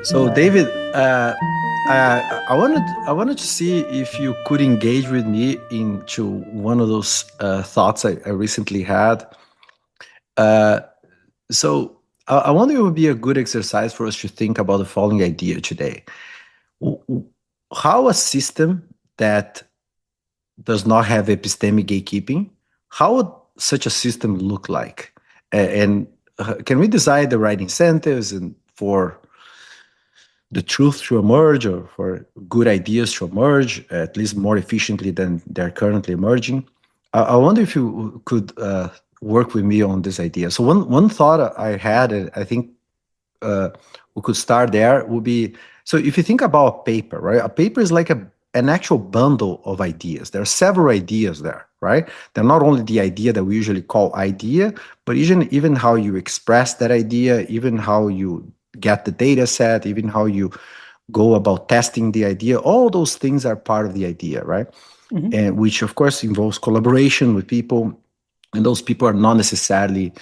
So, David, I wanted to see if you could engage with me into one of those thoughts I recently had. Uh, so, I wonder if it would be a good exercise for us to think about the following idea today: how a system that does not have epistemic gatekeeping, how would such a system look like? And can we decide the right incentives and for the truth to emerge or for good ideas to emerge, at least more efficiently than they're currently emerging? I wonder if you could work with me on this idea. So one thought I had, and I think uh, we could start there, would be, so if you think about a paper, right? A paper is like an actual bundle of ideas. There are several ideas there, right? They're not only the idea that we usually call idea, but even how you express that idea, even how you get the data set, even how you go about testing the idea. All those things are part of the idea, right? Mhm. And which of course involves collaboration with people, and those people are not necessarily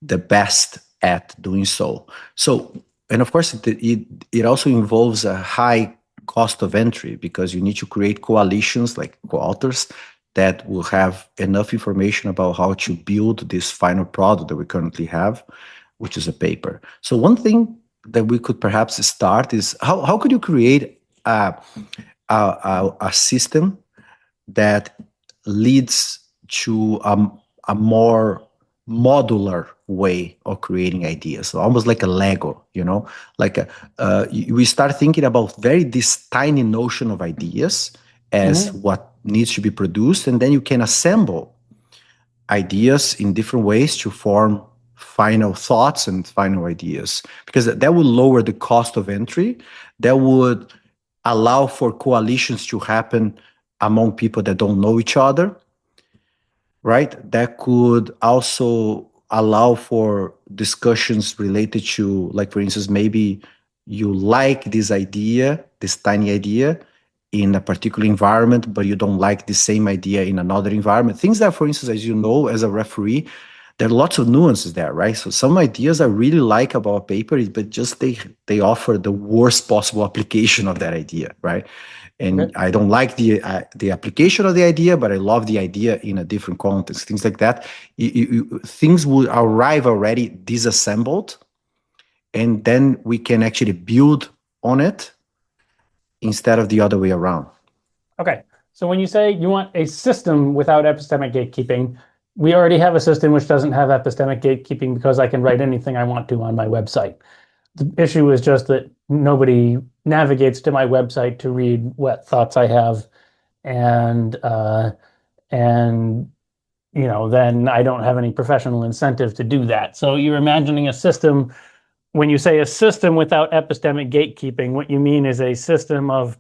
the best at doing so. So, and of course, it also involves a high cost of entry because you need to create coalitions like co-authors that will have enough information about how to build this final product that we currently have, which is a paper. So one thing that we could perhaps start is how could you create a system that leads to a more modular way of creating ideas, so almost like a Lego, like we start thinking about this tiny notion of ideas as Mhm. what needs to be produced, and then you can assemble ideas in different ways to form final thoughts and final ideas, because that would lower the cost of entry. That would allow for coalitions to happen among people that don't know each other, right? That could also allow for discussions related to, like, for instance, maybe you like this idea, this tiny idea, in a particular environment, but you don't like the same idea in another environment. Things that, for instance, as you know, as a referee, there are lots of nuances there, right? So some ideas I really like about a paper, but just they offer the worst possible application of that idea, right? And Okay. I don't like the application of the idea, but I love the idea in a different context. Things like that. Things will arrive already disassembled, and then we can actually build on it instead of the other way around. Okay. So when you say you want a system without epistemic gatekeeping, we already have a system which doesn't have epistemic gatekeeping because I can write anything I want to on my website. The issue is just that nobody navigates to my website to read what thoughts I have, and and then I don't have any professional incentive to do that. So you're imagining a system. When you say a system without epistemic gatekeeping, what you mean is a system of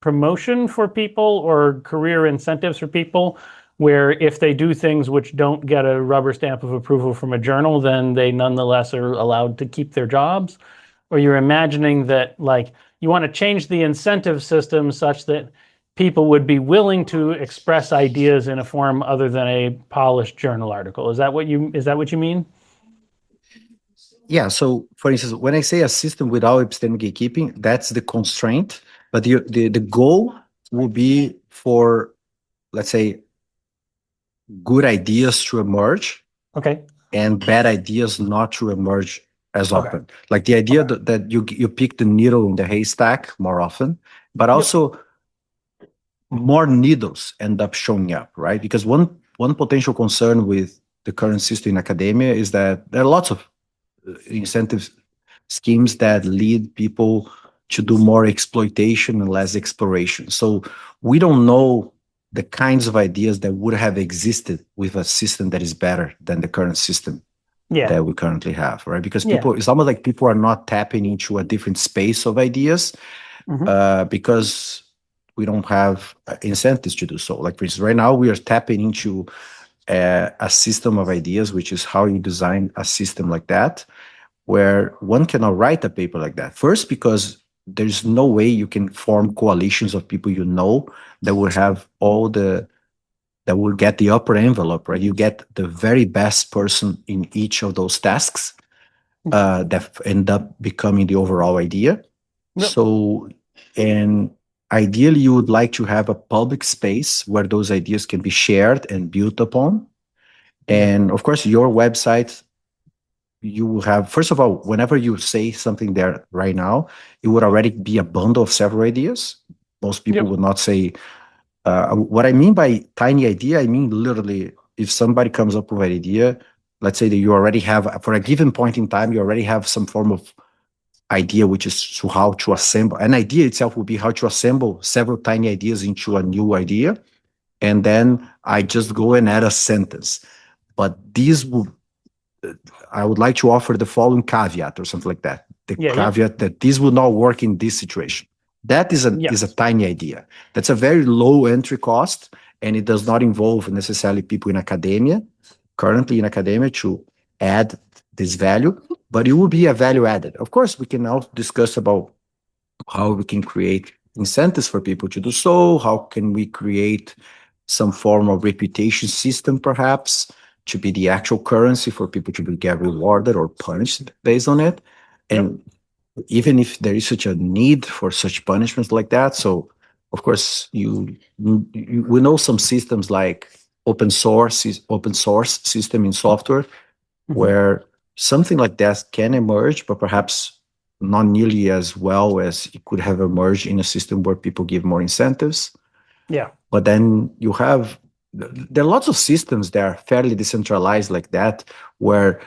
promotion for people or career incentives for people, where if they do things which don't get a rubber stamp of approval from a journal, then they nonetheless are allowed to keep their jobs. Or you're imagining that, like, you want to change the incentive system such that people would be willing to express ideas in a form other than a polished journal article. Is that what you mean? Yeah. So, for instance, when I say a system without epistemic gatekeeping, that's the constraint. But the goal will be for, let's say, good ideas to emerge Okay. and bad ideas not to emerge as Okay. often. Like the idea Okay. that you pick the needle in the haystack more often, but Yep. also more needles end up showing up, right? Because one potential concern with the current system in academia is that there are lots of incentive schemes that lead people to do more exploitation and less exploration. So we don't know the kinds of ideas that would have existed with a system that is better than the current system Yeah. that we currently have, right? Because Yeah. it's almost like people are not tapping into a different space of ideas Hmm. because we don't have incentives to do so. Like, for instance, right now we are tapping into a system of ideas, which is how you design a system like that, where one cannot write a paper like that. First, because there's no way you can form coalitions of people that will have that will get the upper envelope, right? You get the very best person in each of those tasks that end up becoming the overall idea. Yep. So, and ideally, you would like to have a public space where those ideas can be shared and built upon. Yep. And of course, your website, you will have, first of all, whenever you say something there right now, it would already be a bundle of several ideas. Most people Yep. would not say, what I mean by tiny idea, I mean literally, if somebody comes up with an idea, let's say that you already have, for a given point in time, you already have some form of idea, which is to how to assemble. An idea itself would be how to assemble several tiny ideas into a new idea. And then I just go and add a sentence. But these will, I would like to offer the following caveat or something like that. The Yeah. Yep. caveat that this will not work in this situation. That is a Yes. tiny idea. That's a very low entry cost, and it does not involve necessarily people in academia, currently in academia, to add this value, but it will be a value added. Of course, we can now discuss about how we can create incentives for people to do so. How can we create some form of reputation system, perhaps, to be the actual currency for people to get rewarded or punished based on it? Yep. And even if there is such a need for such punishments like that, so of course we know some systems like open source system in software Hmm. where something like that can emerge, but perhaps not nearly as well as it could have emerged in a system where people give more incentives. Yeah. But then you have, there are lots of systems that are fairly decentralized like that, where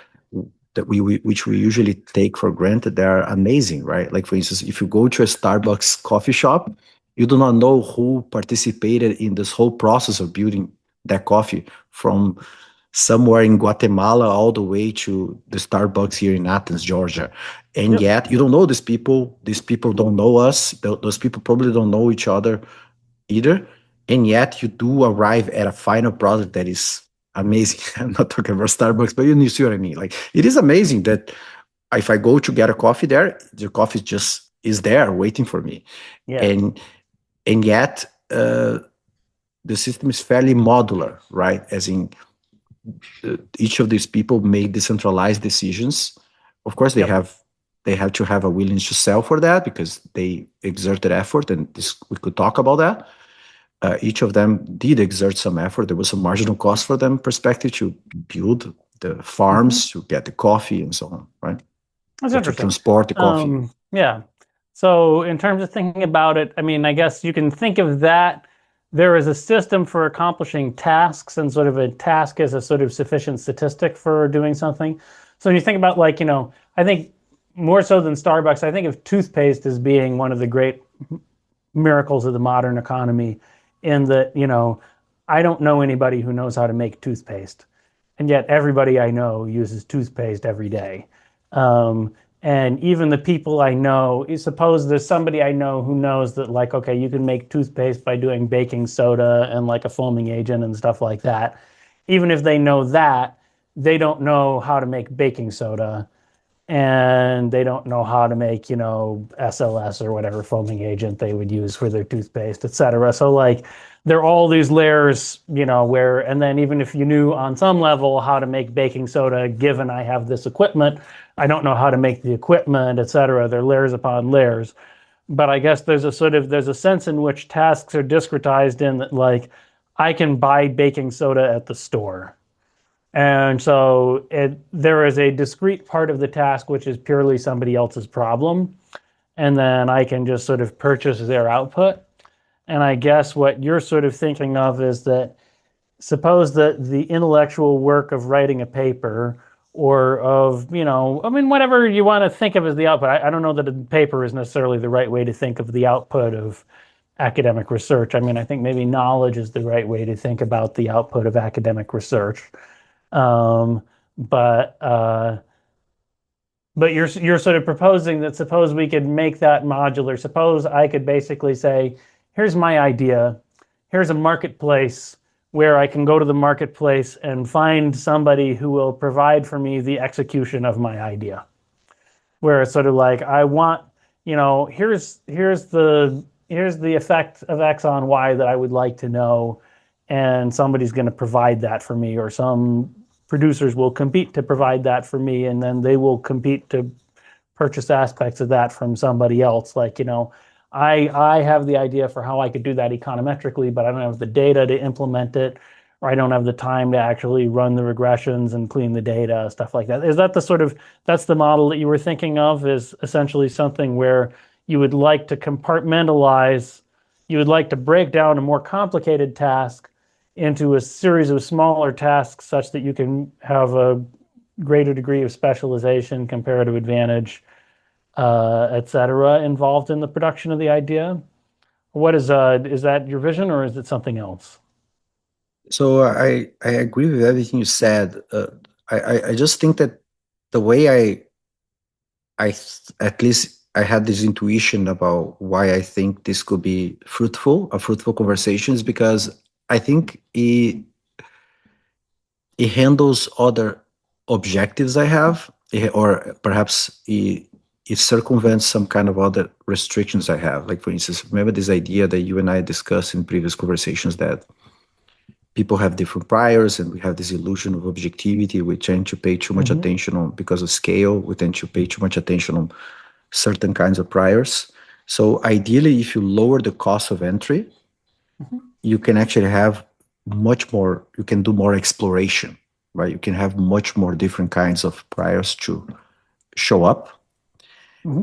that which we usually take for granted. They are amazing, right? Like for instance, if you go to a Starbucks coffee shop, you do not know who participated in this whole process of building that coffee, from somewhere in Guatemala all the way to the Starbucks here in Athens, Georgia. And Yep. yet you don't know these people. These people don't know us. Those people probably don't know each other either. And yet you do arrive at a final product that is amazing. I'm not talking about Starbucks, but you see what I mean. Like, it is amazing that if I go to get a coffee there, the coffee just is there waiting for me. Yeah. And yet the system is fairly modular, right? As in, each of these people make decentralized decisions. Of course, Yep. they have to have a willingness to sell for that because they exerted effort, and we could talk about that. Each of them did exert some effort. There was some marginal cost for them perspective to build the Hmm. farms, to get the coffee and so on, right? That's Or to interesting. transport the coffee. Yeah. So in terms of thinking about it, I mean, I guess you can think of that. There is a system for accomplishing tasks, and sort of a task is a sort of sufficient statistic for doing something. So when you think about, like, I think more so than Starbucks, I think of toothpaste as being one of the great miracles of the modern economy, in that, I don't know anybody who knows how to make toothpaste, and yet everybody I know uses toothpaste every day. Um, and even the people I know, suppose there's somebody I know who knows that, like, okay, you can make toothpaste by doing baking soda and like a foaming agent and stuff like that. Even if they know that, they don't know how to make baking soda, and they don't know how to make, SLS or whatever foaming agent they would use for their toothpaste, et cetera. So, like, there are all these layers, where, and then even if you knew on some level how to make baking soda, given I have this equipment, I don't know how to make the equipment, et cetera. There are layers upon layers. But I guess there's a sense in which tasks are discretized in that, like, I can buy baking soda at the store. And so there is a discrete part of the task which is purely somebody else's problem. And then I can just sort of purchase their output. And I guess what you're sort of thinking of is that, suppose that the intellectual work of writing a paper, or of, I mean, whatever you want to think of as the output. I don't know that a paper is necessarily the right way to think of the output of academic research. I mean, I think maybe knowledge is the right way to think about the output of academic research. Um, but uh, but you're sort of proposing that, suppose we could make that modular. Suppose I could basically say, here's my idea. Here's a marketplace where I can go to the marketplace and find somebody who will provide for me the execution of my idea. Where it's sort of like, I want, here's the effect of X on Y that I would like to know, and somebody's going to provide that for me, or some producers will compete to provide that for me, and then they will compete to purchase aspects of that from somebody else. Like, I have the idea for how I could do that econometrically, but I don't have the data to implement it, or I don't have the time to actually run the regressions and clean the data, stuff like that. Is that that's the model that you were thinking of, is essentially something where you would like to compartmentalize, you would like to break down a more complicated task into a series of smaller tasks such that you can have a greater degree of specialization, comparative advantage, et cetera, involved in the production of the idea? What is that your vision, or is it something else? So I agree with everything you said. I just think that the way at least I had this intuition about why I think this could be a fruitful conversation, is because I think it handles other objectives I have, or perhaps it circumvents some kind of other restrictions I have. Like, for instance, remember this idea that you and I discussed in previous conversations, that people have different priors and we have this illusion of objectivity. We tend to pay too much attention on, because of scale, we tend to pay too much attention on certain kinds of priors. So ideally, if you lower the cost of entry, you can actually have you can do more exploration, right? You can have much more different kinds of priors to show up.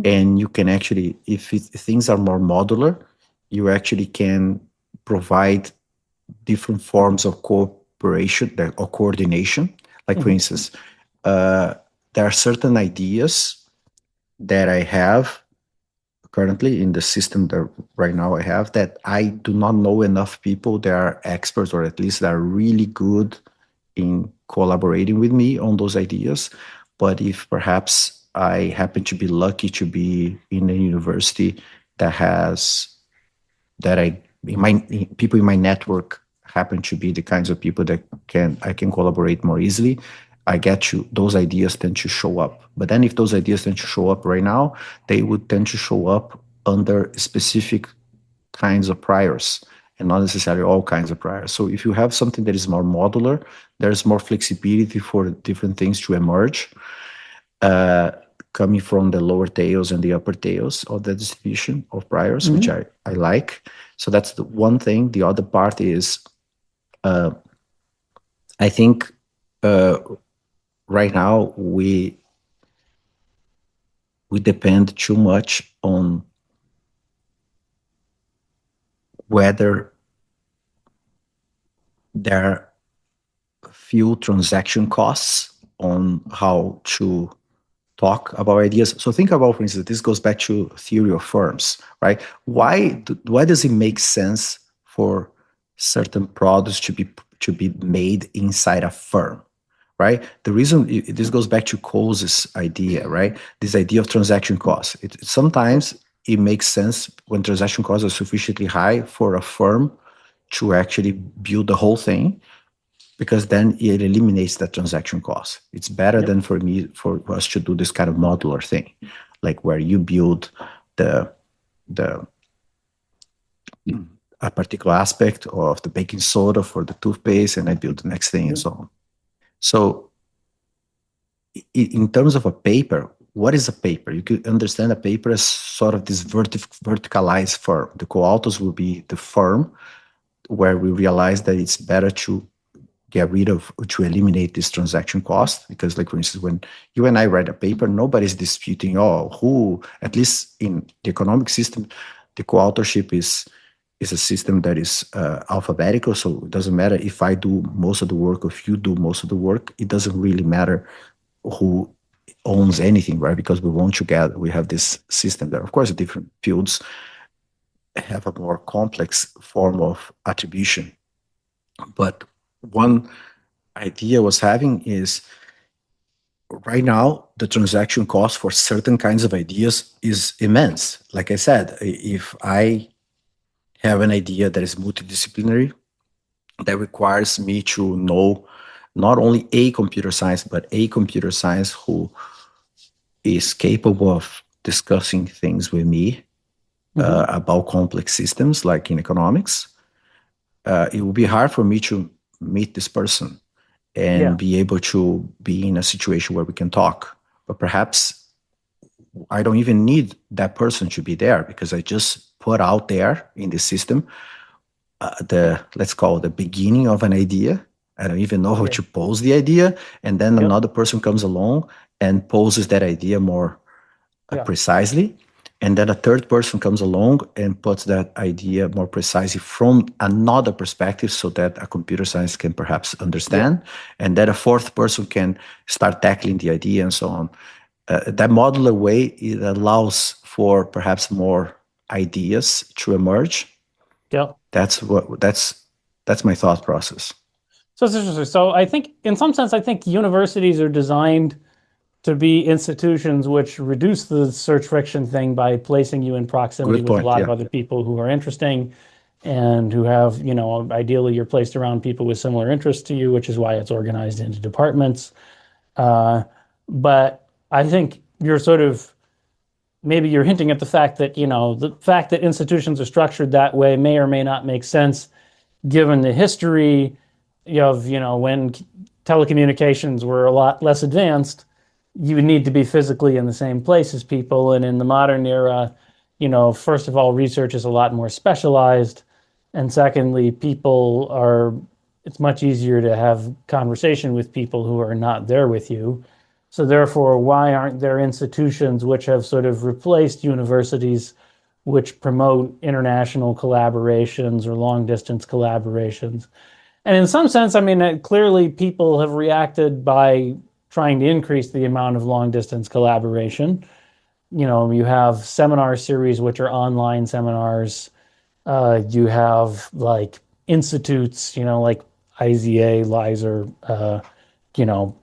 And you can actually, if things are more modular, you actually can provide different forms of cooperation or coordination. Like, for instance, there are certain ideas that I have currently in the system that right now I have, that I do not know enough people that are experts, or at least that are really good in collaborating with me on those ideas. But if perhaps I happen to be lucky to be in a university that has people in my network happen to be the kinds of people that I can collaborate more easily, I get you, those ideas tend to show up. But then if those ideas tend to show up right now, they would tend to show up under specific kinds of priors and not necessarily all kinds of priors. So if you have something that is more modular, there's more flexibility for different things to emerge, coming from the lower tails and the upper tails of the distribution of priors, which I like. So that's the one thing. The other part is, I think right now we depend too much on whether there are few transaction costs on how to talk about ideas. So think about, for instance, this goes back to theory of firms, right? Why does it make sense for certain products to be made inside a firm, right? The reason, this goes back to Coase's idea, right? This idea of transaction costs. Sometimes it makes sense when transaction costs are sufficiently high for a firm to actually build the whole thing, because then it eliminates that transaction cost. It's better than for us to do this kind of modular thing, like where you build a particular aspect of the baking soda for the toothpaste, and I build the next thing and so on. So in terms of a paper, what is a paper? You could understand a paper as sort of this verticalized firm. The co-authors will be the firm where we realize that it's better to eliminate this transaction cost. Because, like, for instance, when you and I write a paper, nobody's disputing, at least in the economic system, the co-authorship is a system that is alphabetical. So it doesn't matter if I do most of the work or if you do most of the work. It doesn't really matter who owns anything, right? Because we want together. We have this system there. Of course, different fields have a more complex form of attribution. But one idea I was having is, right now, the transaction cost for certain kinds of ideas is immense. Like I said, if I have an idea that is multidisciplinary, that requires me to know not only a computer science, but a computer science who is capable of discussing things with me about complex systems, like in economics, it will be hard for me to meet this person and be able to be in a situation where we can talk. But perhaps I don't even need that person to be there, because I just put out there in the system let's call it the beginning of an idea. I don't even know how Yeah. to pose the idea, and then Yep. another person comes along and poses that idea more Yeah. precisely, and then a third person comes along and puts that idea more precisely from another perspective, so that a computer science can perhaps Yeah. understand, and then a fourth person can start tackling the idea, and so on. That modular way, it allows for perhaps more ideas to emerge. Yeah. That's my thought process. So it's interesting. So I think, in some sense, I think universities are designed to be institutions which reduce the search friction thing by placing you in proximity Good with a point. lot of Yeah. other people who are interesting and who have, ideally you're placed around people with similar interests to you, which is why it's organized into departments. Uh, but I think you're sort of maybe you're hinting at the fact that, the fact that institutions are structured that way may or may not make sense given the history of, when telecommunications were a lot less advanced, you would need to be physically in the same place as people. And in the modern era, first of all, research is a lot more specialized. And secondly, it's much easier to have conversation with people who are not there with you. So therefore, why aren't there institutions which have sort of replaced universities, which promote international collaborations or long distance collaborations? And in some sense, I mean, clearly people have reacted by trying to increase the amount of long distance collaboration. You have seminar series, which are online seminars. You have like institutes, like IZA, LISER, you know,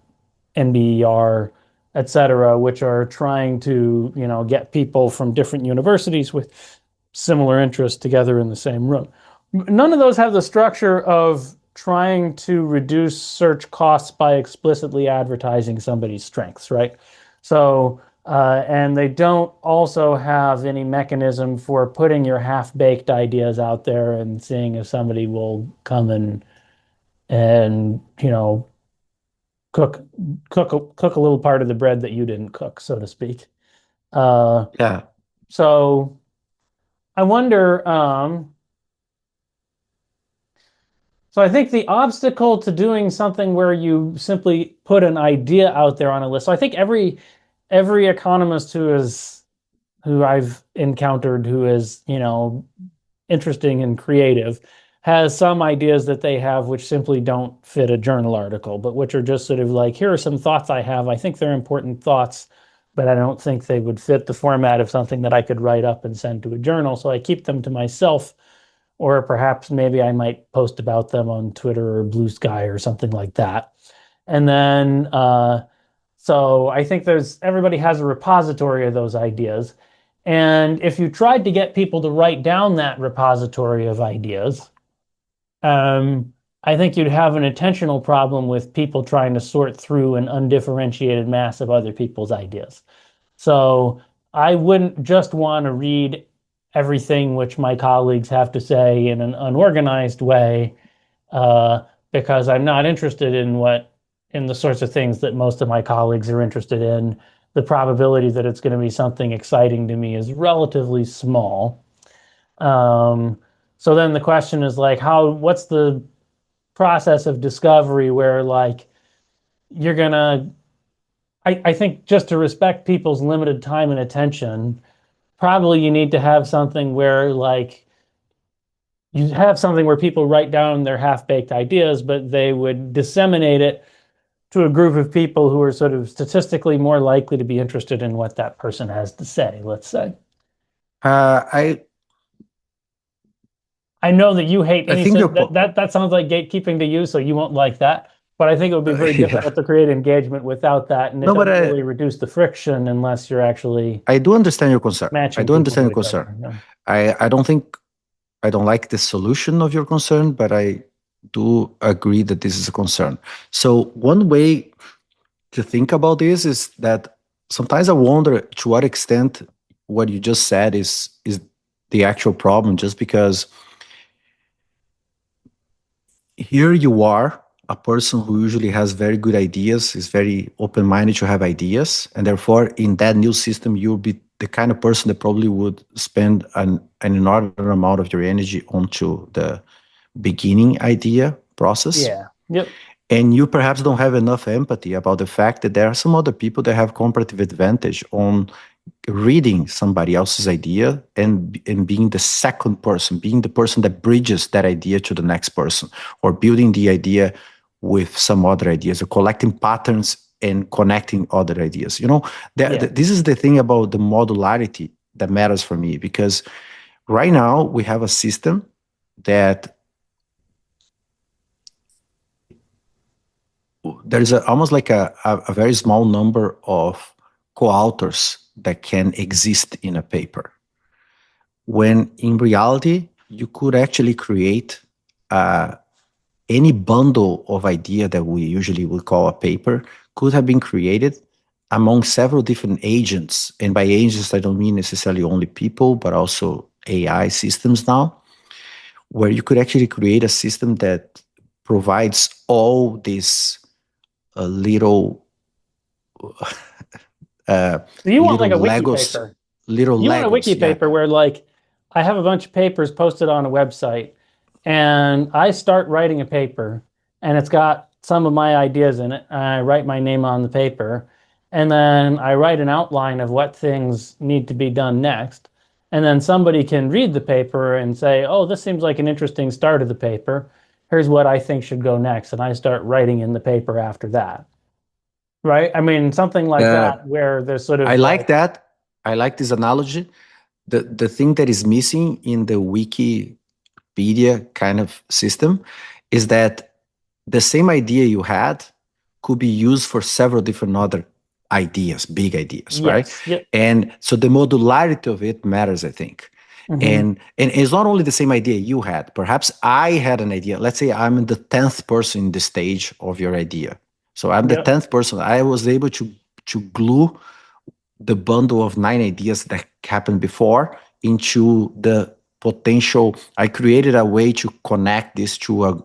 NBER, et cetera, which are trying to, get people from different universities with similar interests together in the same room. None of those have the structure of trying to reduce search costs by explicitly advertising somebody's strengths, right? So, and they don't also have any mechanism for putting your half-baked ideas out there and seeing if somebody will come and cook cook a little part of the bread that you didn't cook, so to speak. Uh, Yeah. so I wonder. So I think the obstacle to doing something where you simply put an idea out there on a list. So I think every economist who I've encountered who is, interesting and creative has some ideas that they have which simply don't fit a journal article, but which are just sort of like, here are some thoughts I have. I think they're important thoughts, but I don't think they would fit the format of something that I could write up and send to a journal. So I keep them to myself, or perhaps maybe I might post about them on Twitter or Blue Sky or something like that. And then, so I think everybody has a repository of those ideas. And if you tried to get people to write down that repository of ideas, I think you'd have an attentional problem with people trying to sort through an undifferentiated mass of other people's ideas. So I wouldn't just want to read everything which my colleagues have to say in an unorganized way, because I'm not interested in the sorts of things that most of my colleagues are interested in. The probability that it's going to be something exciting to me is relatively small. Um, so then the question is like, what's the process of discovery where like you're gonna, I think just to respect people's limited time and attention, probably you need to have something where like you have something where people write down their half-baked ideas, but they would disseminate it to a group of people who are sort of statistically more likely to be interested in what that person has to say, let's say. I I know that you hate I any think your that sounds like gatekeeping to you, so you won't like that. But I think it would be very yeah. difficult to create engagement without that, and it No, but doesn't really reduce the friction unless you're actually I do understand your concern. I matching do people understand to your each concern. other. Yeah. I don't think I don't like the solution of your concern, but I do agree that this is a concern. So one way to think about this is that sometimes I wonder to what extent what you just said is the actual problem, just because here you are a person who usually has very good ideas, is very open-minded to have ideas, and therefore in that new system you'll be the kind of person that probably would spend an inordinate amount of your energy onto the beginning idea process. Yeah. Yep. And you perhaps don't have enough empathy about the fact that there are some other people that have comparative advantage on reading somebody else's idea and being the second person, being the person that bridges that idea to the next person, or building the idea with some other ideas, or collecting patterns and connecting other ideas. This is the thing about the modularity that matters for me, because right now we have a system that there's almost like a very small number of co-authors that can exist in a paper, when in reality you could actually create any bundle of idea that we usually would call a paper could have been created among several different agents. And by agents, I don't mean necessarily only people, but also AI systems now, where you could actually create a system that provides all these little So you want like little a wiki Legos, paper. little You want a wiki Legos, yeah. paper where like I have a bunch of papers posted on a website and I start writing a paper and it's got some of my ideas in it. I write my name on the paper and then I write an outline of what things need to be done next. And then somebody can read the paper and say, oh, this seems like an interesting start of the paper. Here's what I think should go next. And I start writing in the paper after that. Right? I mean, something like Uh, that where there's sort I of like like, that. I like this analogy. The thing that is missing in the Wikipedia kind of system is that the same idea you had could be used for several different other ideas, big ideas, right? yes, yep. And so the modularity of it matters, I think. Mm-hmm. And it's not only the same idea you had. Perhaps I had an idea. Let's say I'm the 10th person in the stage of your idea. So I'm the Yep. 10th person. I was able to glue the bundle of 9 ideas that happened before into the potential. I created a way to connect this to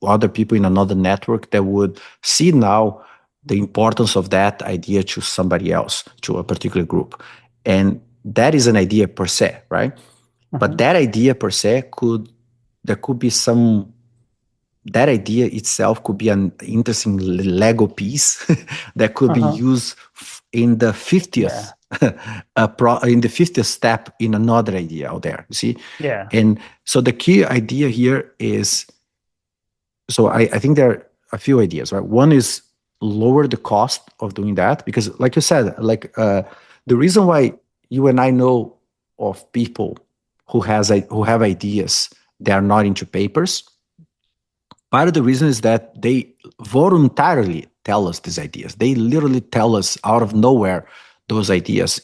other people in another network that would see now the importance of that idea to somebody else, to a particular group. And that is an idea per se, right? But that idea per se there could be some, that idea itself could be an interesting Lego piece that could be used in the 50th in the 50th step in another idea out there, you see? Yeah. And so the key idea here is, so I think there are a few ideas, right? One is lower the cost of doing that, because like you said, like the reason why you and I know of people who have ideas that are not into papers, part of the reason is that they voluntarily tell us these ideas. They literally tell us out of nowhere those ideas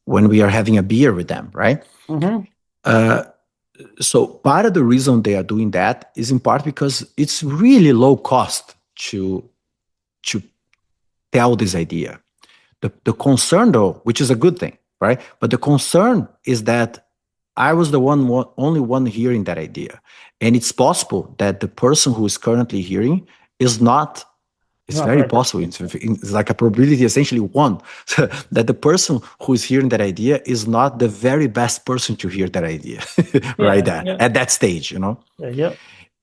when we are having a beer with them, right? So part of the reason they are doing that is in part because it's really low cost to tell this idea. The concern, though, which is a good thing, right? But the concern is that I was the only one hearing that idea. And it's possible that the person who is currently hearing is not, it's very possible. It's like a probability, essentially one, that the person who is hearing that idea is not the very best person to hear that idea right there at that stage, you know? Yep.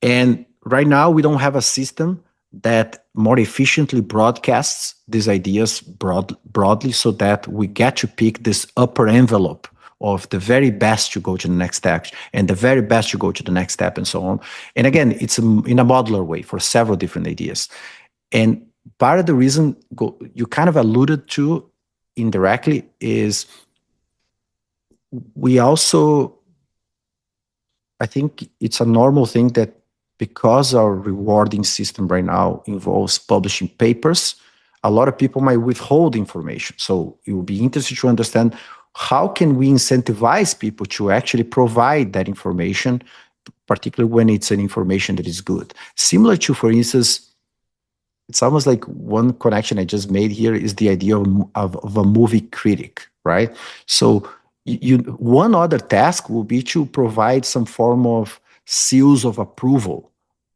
And right now we don't have a system that more efficiently broadcasts these ideas broadly, so that we get to pick this upper envelope of the very best to go to the next step and the very best to go to the next step and so on. And again, it's in a modular way for several different ideas. And part of the reason you kind of alluded to indirectly is we also, I think it's a normal thing that because our rewarding system right now involves publishing papers, a lot of people might withhold information. So it will be interesting to understand how can we incentivize people to actually provide that information, particularly when it's an information that is good. Similar to, for instance, it's almost like one connection I just made here is the idea of a movie critic, right? So one other task will be to provide some form of seals of approval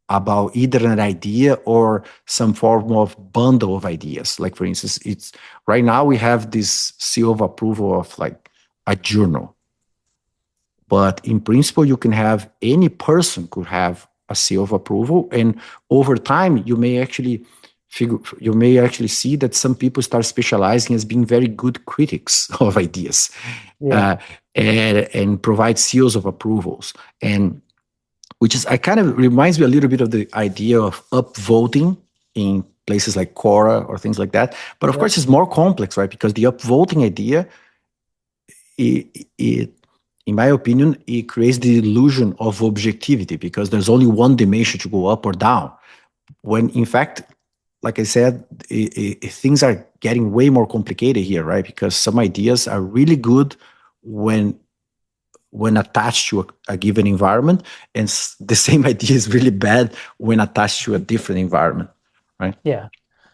about either an idea or some form of bundle of ideas. Like, for instance, it's right now we have this seal of approval of like a journal, but in principle, you can have any person could have a seal of approval, and over time, you may actually see that some people start specializing as being very good critics of ideas, Yeah. uh, and provide seals of approvals. And which is, I kind of reminds me a little bit of the idea of upvoting in places like Quora or things like that. But of course, Yep. it's more complex, right? Because the upvoting idea, it in my opinion, it creates the illusion of objectivity because there's only one dimension to go up or down. When in fact, like I said, things are getting way more complicated here, right? Because some ideas are really good when attached to a given environment, and the same idea is really bad when attached to a different environment, right? Yeah.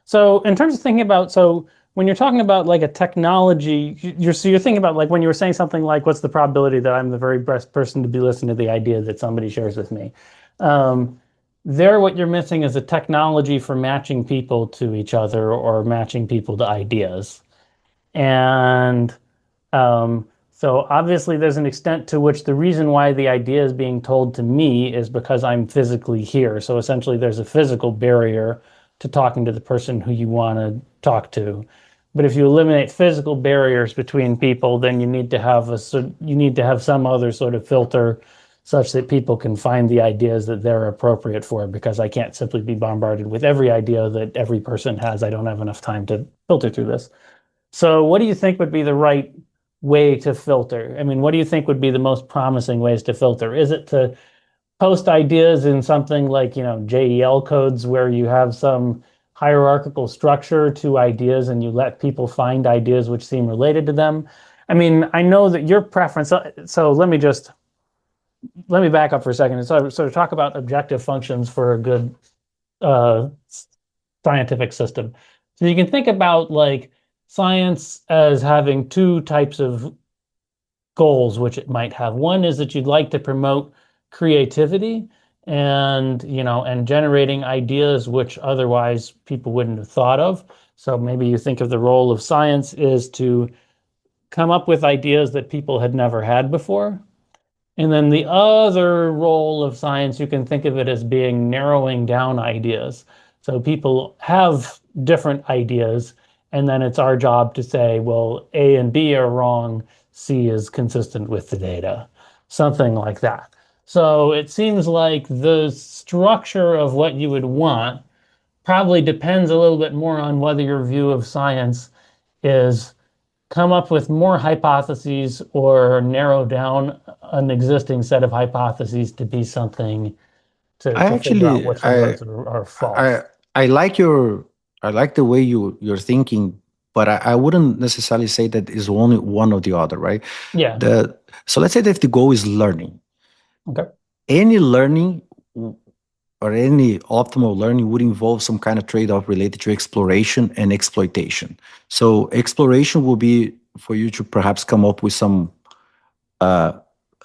So in terms of thinking about, so when you're talking about like a technology, you're thinking about like when you were saying something like, what's the probability that I'm the very best person to be listening to the idea that somebody shares with me? Um, there, what you're missing is a technology for matching people to each other or matching people to ideas. And so obviously there's an extent to which the reason why the idea is being told to me is because I'm physically here. So essentially there's a physical barrier to talking to the person who you want to talk to. But if you eliminate physical barriers between people, then you need to have some other sort of filter such that people can find the ideas that they're appropriate for, because I can't simply be bombarded with every idea that every person has. I don't have enough time to filter through this. So what do you think would be the right way to filter? I mean, what do you think would be the most promising ways to filter? Is it to post ideas in something like, JEL codes where you have some hierarchical structure to ideas and you let people find ideas which seem related to them? I mean, I know that your preference, so let me back up for a second and sort of talk about objective functions for a good uh, scientific system. So you can think about like science as having two types of goals which it might have. One is that you'd like to promote creativity and generating ideas which otherwise people wouldn't have thought of. So maybe you think of the role of science is to come up with ideas that people had never had before. And then the other role of science, you can think of it as being narrowing down ideas. So people have different ideas, and then it's our job to say, well, A and B are wrong, C is consistent with the data, something like that. So it seems like the structure of what you would want probably depends a little bit more on whether your view of science is come up with more hypotheses or narrow down an existing set of hypotheses to be something I to figure out actually, which of those are I, false. I like I like the way you're thinking, but I wouldn't necessarily say that is only one or the other, right? Yeah. The so let's say that if the goal is learning, Okay. any learning or any optimal learning would involve some kind of trade-off related to exploration and exploitation. So exploration will be for you to perhaps come up with some uh,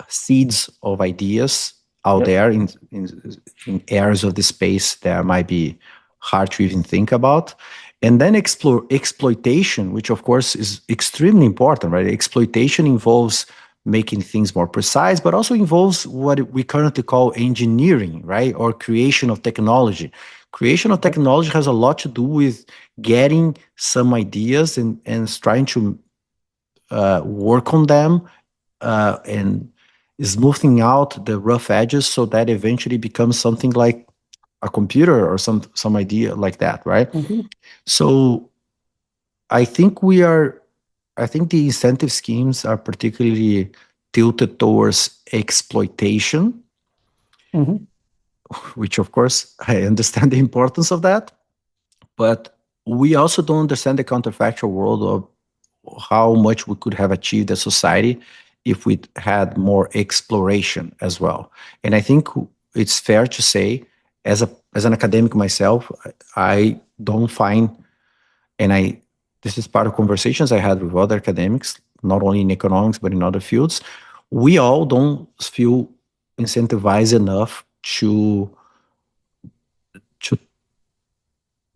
seeds of ideas out Yep. there in areas of the space that might be hard to even think about. And then explore exploitation, which of course is extremely important, right? Exploitation involves making things more precise, but also involves what we currently call engineering, right? Or creation of technology. Creation of Okay. technology has a lot to do with getting some ideas and trying to work on them and smoothing out the rough edges so that eventually becomes something like a computer or some idea like that, right? Mhm. So I think we are. I think the incentive schemes are particularly tilted towards exploitation, Mhm. which of course I understand the importance of that, but we also don't understand the counterfactual world of how much we could have achieved as society if we had more exploration as well. And I think it's fair to say, as an academic myself, I don't find, and I this is part of conversations I had with other academics, not only in economics but in other fields. We all don't feel incentivized enough to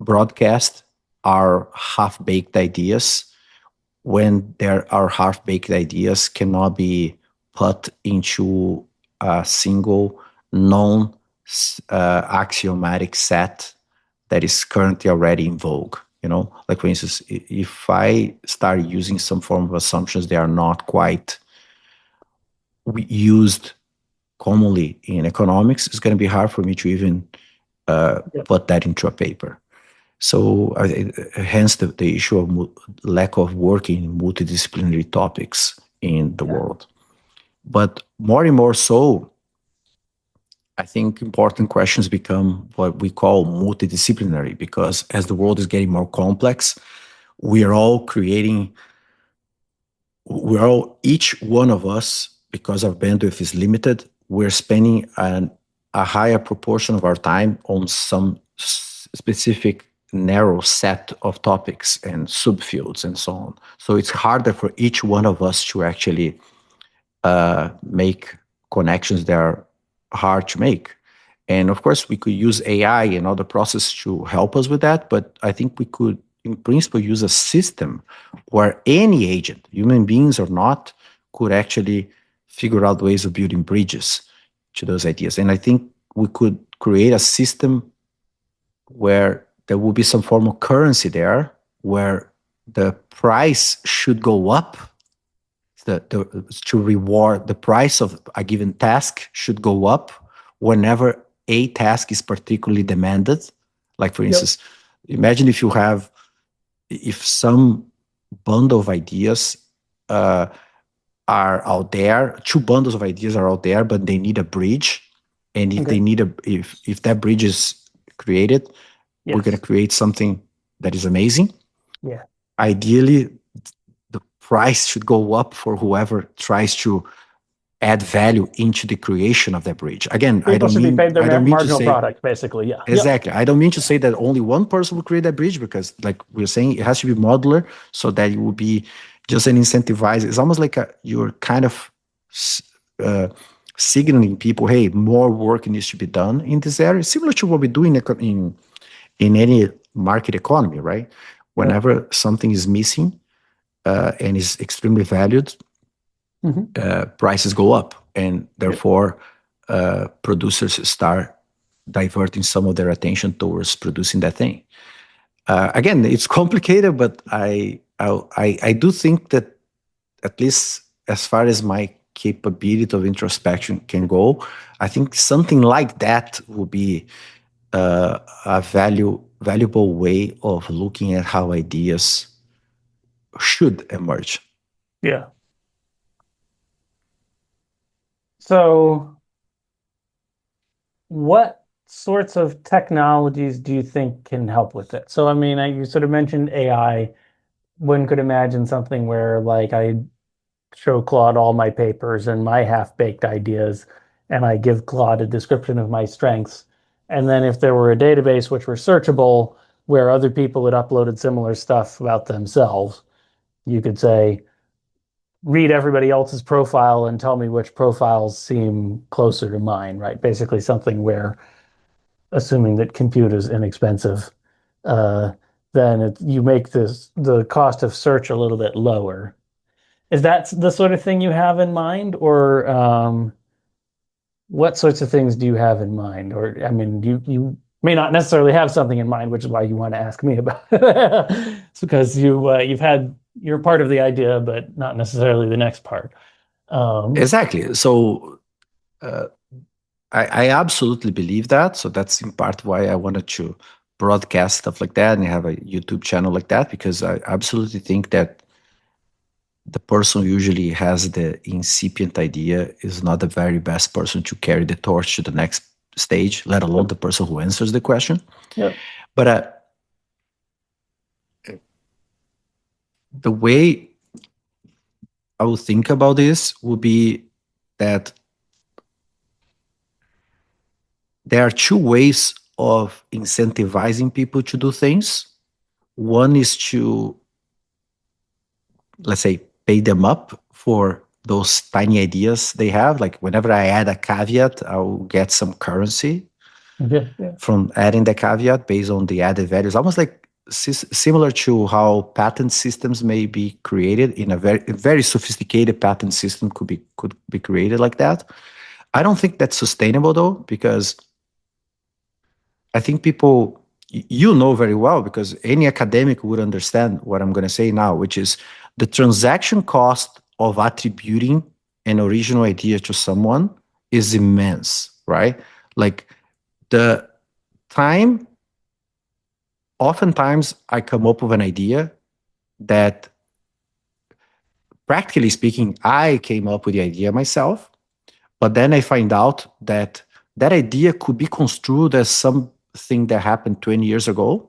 broadcast our half-baked ideas when our half-baked ideas cannot be put into a single known axiomatic set that is currently already in vogue. Like for instance, if I start using some form of assumptions that are not quite used commonly in economics, it's going to be hard for me to even put that into a paper. So hence the issue of lack of work in multidisciplinary topics in the world. But more and more so, I think important questions become what we call multidisciplinary, because as the world is getting more complex, each one of us, because our bandwidth is limited, we're spending a higher proportion of our time on some specific narrow set of topics and subfields and so on. So it's harder for each one of us to actually make connections that are hard to make. And of course, we could use AI and other processes to help us with that, but I think we could, in principle, use a system where any agent, human beings or not, could actually figure out ways of building bridges to those ideas. And I think we could create a system where there will be some form of currency there, where the price should go up. To reward the price of a given task should go up whenever a task is particularly demanded. Like for instance, imagine if some bundle of ideas are out there, two bundles of ideas are out there, but they need a bridge. And if they need if that bridge is created, we're going to create something that is amazing. Yeah. Ideally, the price should go up for whoever tries to add value into the creation of that bridge. Again, I don't mean marginal to say product, basically. Yeah. Exactly. I don't mean to say that only one person will create that bridge, because like we're saying, it has to be modular so that it will be just an incentivized. It's almost like you're kind of signaling people, hey, more work needs to be done in this area, similar to what we do in any market economy, right? Whenever something is missing and is extremely valued, prices go up, and therefore producers start diverting some of their attention towards producing that thing. Again, it's complicated, but I do think that, at least as far as my capability of introspection can go, I think something like that will be a valuable way of looking at how ideas should emerge. Yeah. So what sorts of technologies do you think can help with it? So, I mean, you sort of mentioned AI. One could imagine something where, like, I show Claude all my papers and my half-baked ideas, and I give Claude a description of my strengths. And then if there were a database which were searchable, where other people had uploaded similar stuff about themselves, you could say, read everybody else's profile and tell me which profiles seem closer to mine, right? Basically something where, assuming that compute is inexpensive, then you make the cost of search a little bit lower. Is that the sort of thing you have in mind, or what sorts of things do you have in mind? Or, I mean, you may not necessarily have something in mind, which is why you want to ask me about it. It's because you're part of the idea, but not necessarily the next part. Exactly. So I absolutely believe that. So that's in part why I wanted to broadcast stuff like that and have a YouTube channel like that, because I absolutely think that the person who usually has the incipient idea is not the very best person to carry the torch to the next stage, let alone the person who answers the question. Yeah. But the way I would think about this would be that there are two ways of incentivizing people to do things. One is to, let's say, pay them up for those tiny ideas they have. Like whenever I add a caveat, I'll get some currency. Yeah. from adding the caveat based on the added values, almost like similar to how patent systems may be created in a very sophisticated patent system could be created like that. I don't think that's sustainable though, because I think people, you know very well, because any academic would understand what I'm going to say now, which is the transaction cost of attributing an original idea to someone is immense, right? Like the time, oftentimes I come up with an idea that, practically speaking, I came up with the idea myself, but then I find out that that idea could be construed as something that happened 20 years ago.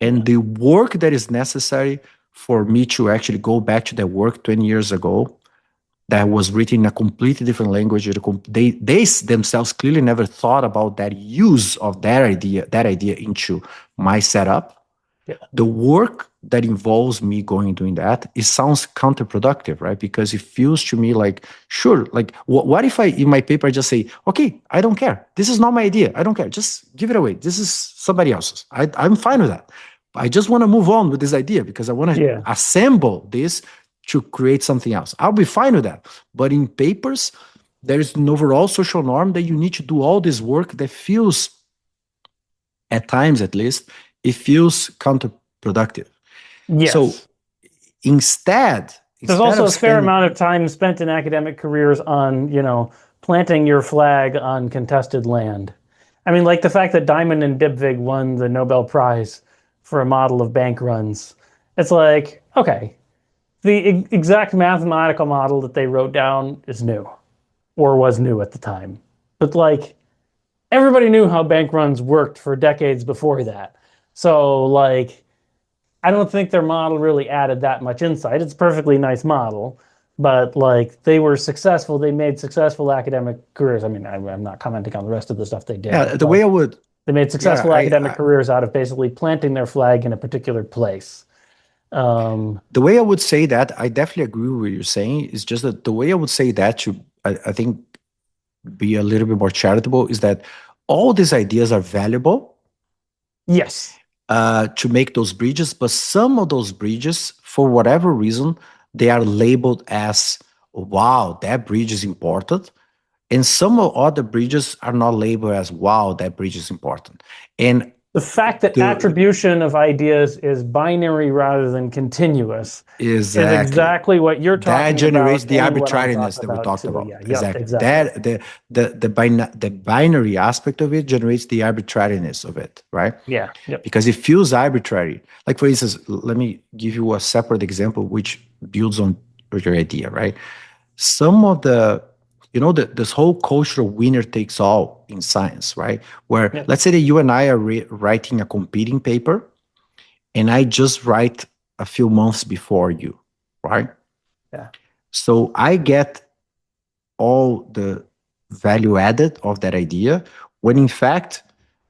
And the work that is necessary for me to actually go back to that work 20 years ago that was written in a completely different language. They themselves clearly never thought about that use of that idea into my setup. Yeah. The work that involves me going and doing that, it sounds counterproductive, right? Because it feels to me like, sure, like what if I, in my paper, just say, okay, I don't care. This is not my idea. I don't care. Just give it away. This is somebody else's. I'm fine with that. I just want to move on with this idea because I want to assemble this to create something else. I'll be fine with that. But in papers, there is an overall social norm that you need to do all this work that feels, at times at least, it feels counterproductive. Yes. So instead there's also a fair amount of time spent in academic careers on, planting your flag on contested land. I mean, like the fact that Diamond and Dybvig won the Nobel Prize for a model of bank runs. It's like, okay, the exact mathematical model that they wrote down is new, or was new at the time. But like, everybody knew how bank runs worked for decades before that. So like, I don't think their model really added that much insight. It's a perfectly nice model, but like they were successful. They made successful academic careers. I mean, I'm not commenting on the rest of the stuff they did. Yeah, the way I would. They made successful academic careers out of basically planting their flag in a particular place. The way I would say that, I definitely agree with what you're saying. Is just that the way I would say that to, I think, be a little bit more charitable is that all these ideas are valuable. Yes. To make those bridges, but some of those bridges, for whatever reason, they are labeled as, wow, that bridge is important. And some of other bridges are not labeled as, wow, that bridge is important. And the fact that attribution of ideas is binary rather than continuous is exactly what you're talking about. That generates the arbitrariness that we talked about. Yeah, exactly. Exactly. The binary aspect of it generates the arbitrariness of it, right? Yeah. Yep. Because it feels arbitrary. Like, for instance, let me give you a separate example which builds on your idea, right? Some of the, this whole cultural winner takes all in science, right? Where let's say that you and I are writing a competing paper, and I just write a few months before you, right? Yeah. So I get all the value added of that idea, when in fact,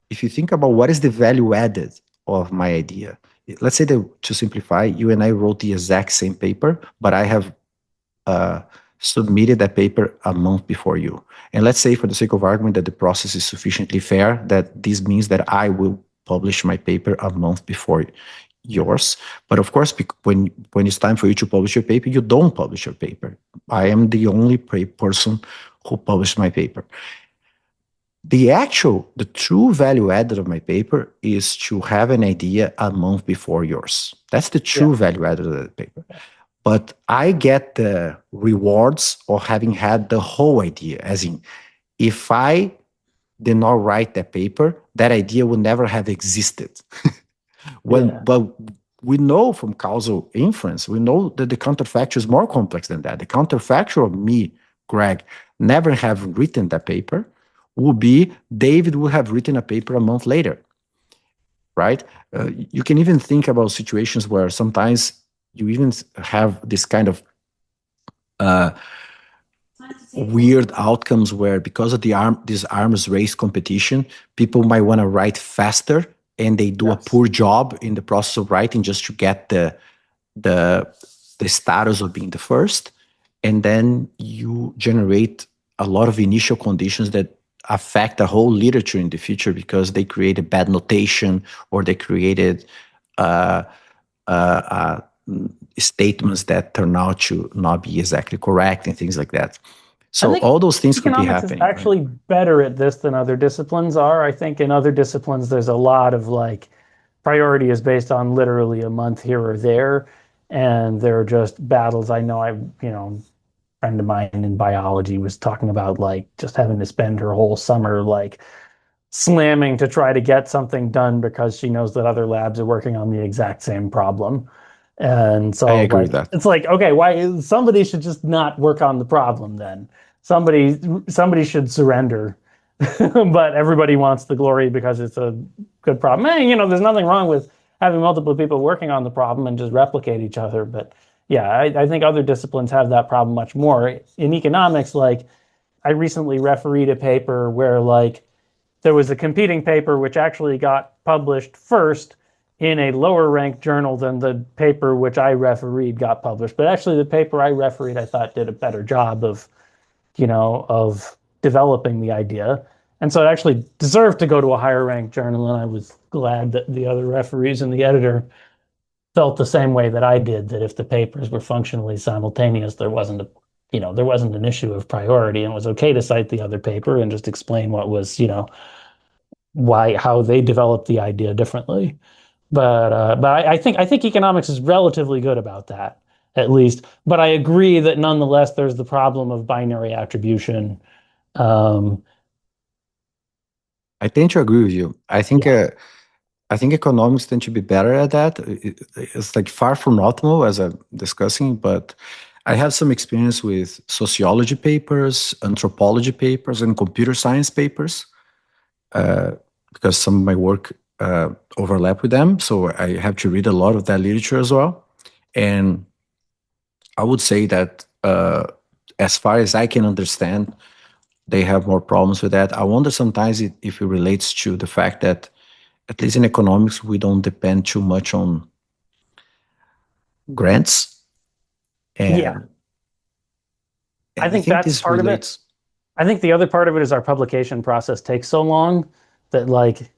if you think about what is the value added of my idea, let's say that, to simplify, you and I wrote the exact same paper, but I have submitted that paper a month before you. And let's say, for the sake of argument, that the process is sufficiently fair, that this means that I will publish my paper a month before yours. But of course, when it's time for you to publish your paper, you don't publish your paper. I am the only person who published my paper. The true value added of my paper is to have an idea a month before yours. That's the true value added of the paper. But I get the rewards of having had the whole idea, as in, if I did not write that paper, that idea would never have existed. But we know from causal inference, we know that the counterfactual is more complex than that. The counterfactual of me, Greg, never have written that paper would be David would have written a paper a month later, right? You can even think about situations where sometimes you even have this kind of weird outcomes where, because of this arms race competition, people might want to write faster, and they do a poor job in the process of writing just to get the status of being the first. And then you generate a lot of initial conditions that affect a whole literature in the future because they created bad notation or they created uh, uh, statements that turn out to not be exactly correct and things like that. I So think all those things could be economics is happening, right? actually better at this than other disciplines are. I think in other disciplines, there's a lot of like priority is based on literally a month here or there. And there are just battles. I know friend of mine in biology was talking about like just having to spend her whole summer like slamming to try to get something done because she knows that other labs are working on the exact same problem. And I so agree like with that. it's like, okay, why somebody should just not work on the problem then. Somebody should surrender. But everybody wants the glory because it's a good problem. There's nothing wrong with having multiple people working on the problem and just replicate each other. But yeah, I think other disciplines have that problem much more. In economics, like I recently refereed a paper where like there was a competing paper which actually got published first in a lower ranked journal than the paper which I refereed got published. But actually, the paper I refereed, I thought, did a better job of developing the idea. And so it actually deserved to go to a higher ranked journal. And I was glad that the other referees and the editor felt the same way that I did, that if the papers were functionally simultaneous, there wasn't an issue of priority, and it was okay to cite the other paper and just explain what was, how they developed the idea differently. But I think economics is relatively good about that, at least. But I agree that nonetheless, there's the problem of binary attribution. Um, I tend to agree with you. yeah, I think economics tend to be better at that. It's like far from optimal as I'm discussing, but I have some experience with sociology papers, anthropology papers, and computer science papers uh, because some of my work overlap with them. So I have to read a lot of that literature as well. And I would say that as far as I can understand, they have more problems with that. I wonder sometimes if it relates to the fact that, at least in economics, we don't depend too much on grants. yeah. And, I and I think think that's this part of it. relates. I think the other part of it is our publication process takes so long that like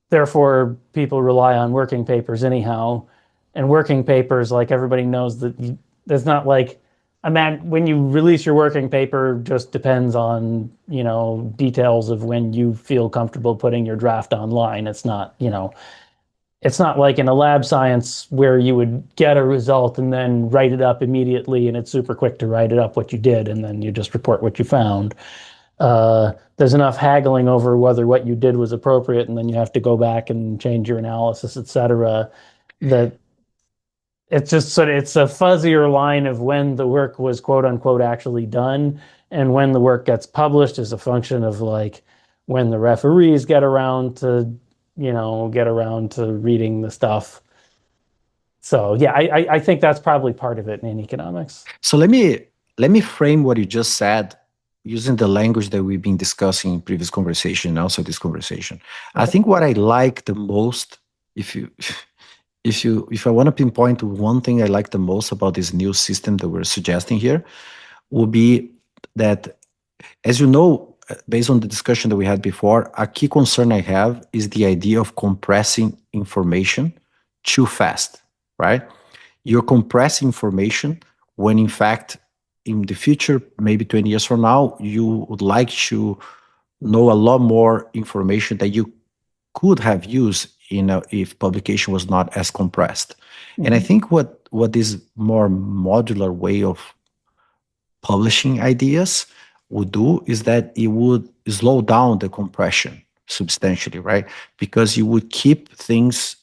therefore people rely on working papers anyhow. And working papers, like everybody knows that there's not like when you release your working paper just depends on, details of when you feel comfortable putting your draft online. It's not like in a lab science where you would get a result and then write it up immediately and it's super quick to write it up what you did and then you just report what you found. There's enough haggling over whether what you did was appropriate, and then you have to go back and change your analysis, et cetera. That it's just it's a fuzzier line of when the work was quote unquote actually done, and when the work gets published is a function of like when the referees get around to reading the stuff. So yeah, I think that's probably part of it in economics. So let me frame what you just said using the language that we've been discussing in previous conversation and also this conversation. I Okay. think what I like the most, if you if I want to pinpoint one thing I like the most about this new system that we're suggesting here, would be that, as you know, based on the discussion that we had before, a key concern I have is the idea of compressing information too fast, right? You're compressing information when, in fact, in the future, maybe 20 years from now, you would like to know a lot more information that you could have used if publication was not as compressed. And I Mhm. think what this more modular way of publishing ideas would do is that it would slow down the compression substantially, right? Because you would keep things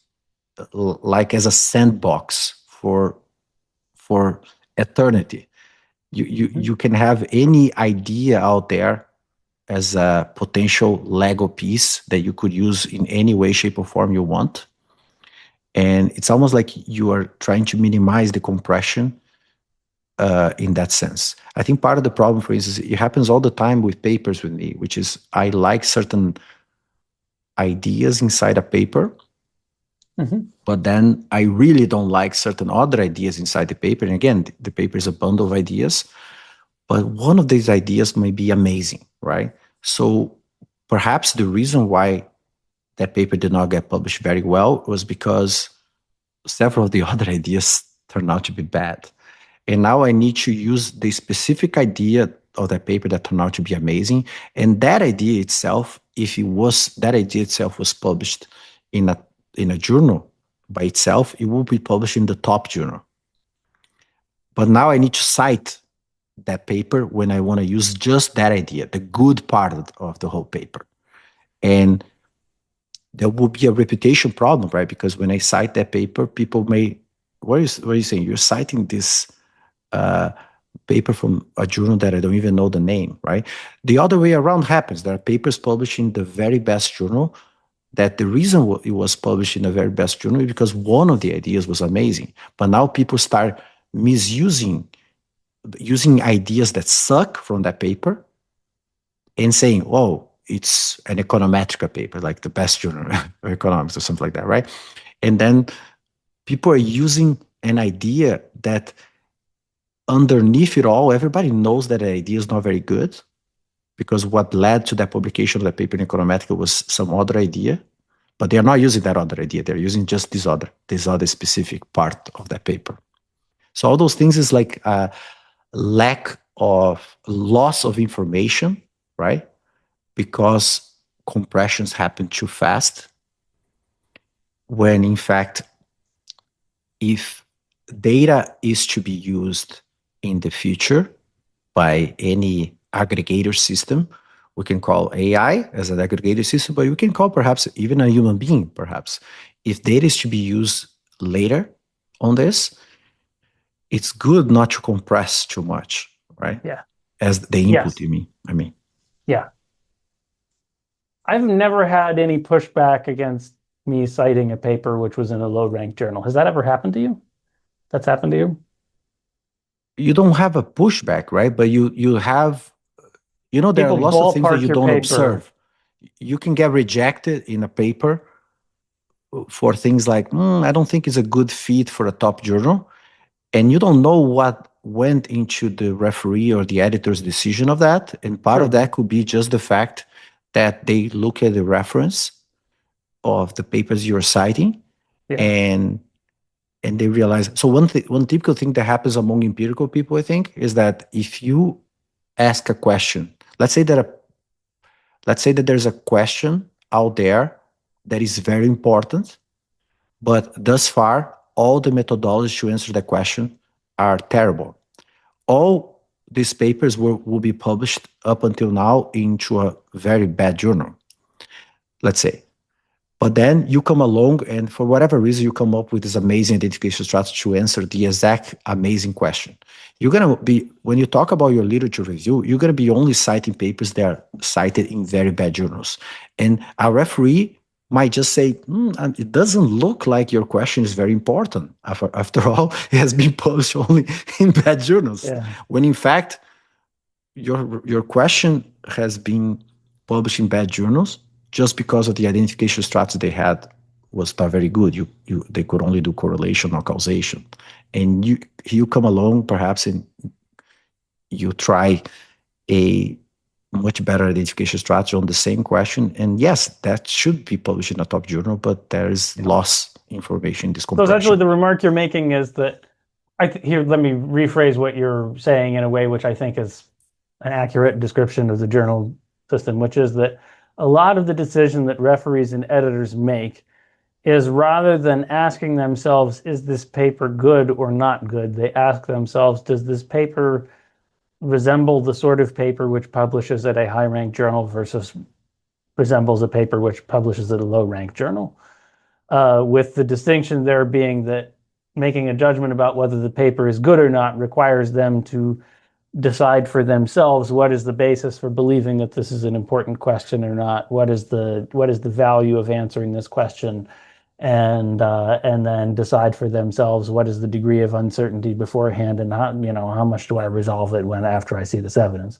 like as a sandbox for eternity. You can have any idea out there as a potential Lego piece that you could use in any way, shape, or form you want. And it's almost like you are trying to minimize the compression in that sense. I think part of the problem, for instance, it happens all the time with papers with me, which is I like certain ideas inside a paper, Mhm. but then I really don't like certain other ideas inside the paper. And again, paper is a bundle of ideas, but one of these ideas may be amazing, right? So perhaps the reason why that paper did not get published very well was because several of the other ideas turned out to be bad. And now I need to use the specific idea of that paper that turned out to be amazing. And that idea itself, if it was that idea itself was published in a journal by itself, it will be published in the top journal. But now I need to cite that paper when I want to use just that idea, the good part of the whole paper. And there will be a reputation problem, right? Because when I cite that paper, people may, what are you saying? You're citing this uh, paper from a journal that I don't even know the name, right? The other way around happens. There are papers published in the very best journal that the reason it was published in the very best journal is because one of the ideas was amazing. But now people start using ideas that suck from that paper and saying, oh, it's an econometric paper, like the best journal of economics or something like that, right? And then people are using an idea that underneath it all, everybody knows that the idea is not very good because what led to that publication of that paper in econometric was some other idea, but they're not using that other idea. They're using just this other specific part of that paper. So all those things is like a lack of loss of information, right? Because compressions happen too fast, when in fact, if data is to be used in the future by any aggregator system, we can call AI as an aggregator system, but we can call perhaps even a human being, perhaps. If data is to be used later on this, it's good not to compress too much, right? Yeah. As the input, you mean? I mean. Yeah. I've never had any pushback against me citing a paper which was in a low-ranked journal. Has that ever happened to you? That's happened to you? You don't have a pushback, right? But you have, there are People lots of things that ballpark you your don't paper. observe. You can get rejected in a paper for things like, I don't think it's a good fit for a top journal. And you don't know what went into the referee or the editor's decision of that. And part of that could be just the fact that they look at the reference of the papers you're citing, and they realize. So one typical thing that happens among empirical people, I think, is that if you ask a question, let's say that there's a question out there that is very important, but thus far all the methodologies to answer the question are terrible. All these papers will be published up until now into a very bad journal, let's say. But then you come along and for whatever reason, you come up with this amazing identification strategy to answer the exact amazing question. You're going to be, when you talk about your literature review, you're going to be only citing papers that are cited in very bad journals. And a referee might just say, it doesn't look like your question is very important. After all, it has been published only in bad journals. Yeah. When in fact, your question has been published in bad journals just because of the identification strategy they had was not very good. They could only do correlation or causation. And you come along perhaps and you try a much better identification strategy on the same question. And yes, that should be published in a top journal, but there is lost information in this compression. So essentially the remark you're making is that, here, let me rephrase what you're saying in a way which I think is an accurate description of the journal system, which is that a lot of the decision that referees and editors make is, rather than asking themselves, is this paper good or not good, they ask themselves, does this paper resemble the sort of paper which publishes at a high-ranked journal versus resembles a paper which publishes at a low-ranked journal? With the distinction there being that making a judgment about whether the paper is good or not requires them to decide for themselves what is the basis for believing that this is an important question or not. What is the value of answering this question, and then decide for themselves what is the degree of uncertainty beforehand, and how much do I resolve it after I see this evidence.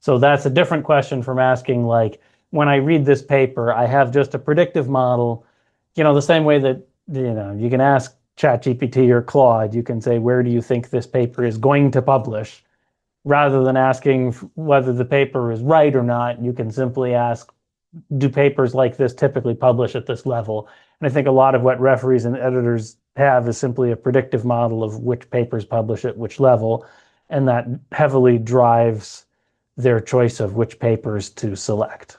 So that's a different question from asking, like, when I read this paper, I have just a predictive model, the same way that you can ask ChatGPT or Claude, you can say, where do you think this paper is going to publish? rather than asking whether the paper is right or not, you can simply ask, do papers like this typically publish at this level? And I think a lot of what referees and editors have is simply a predictive model of which papers publish at which level, and that heavily drives their choice of which papers to select.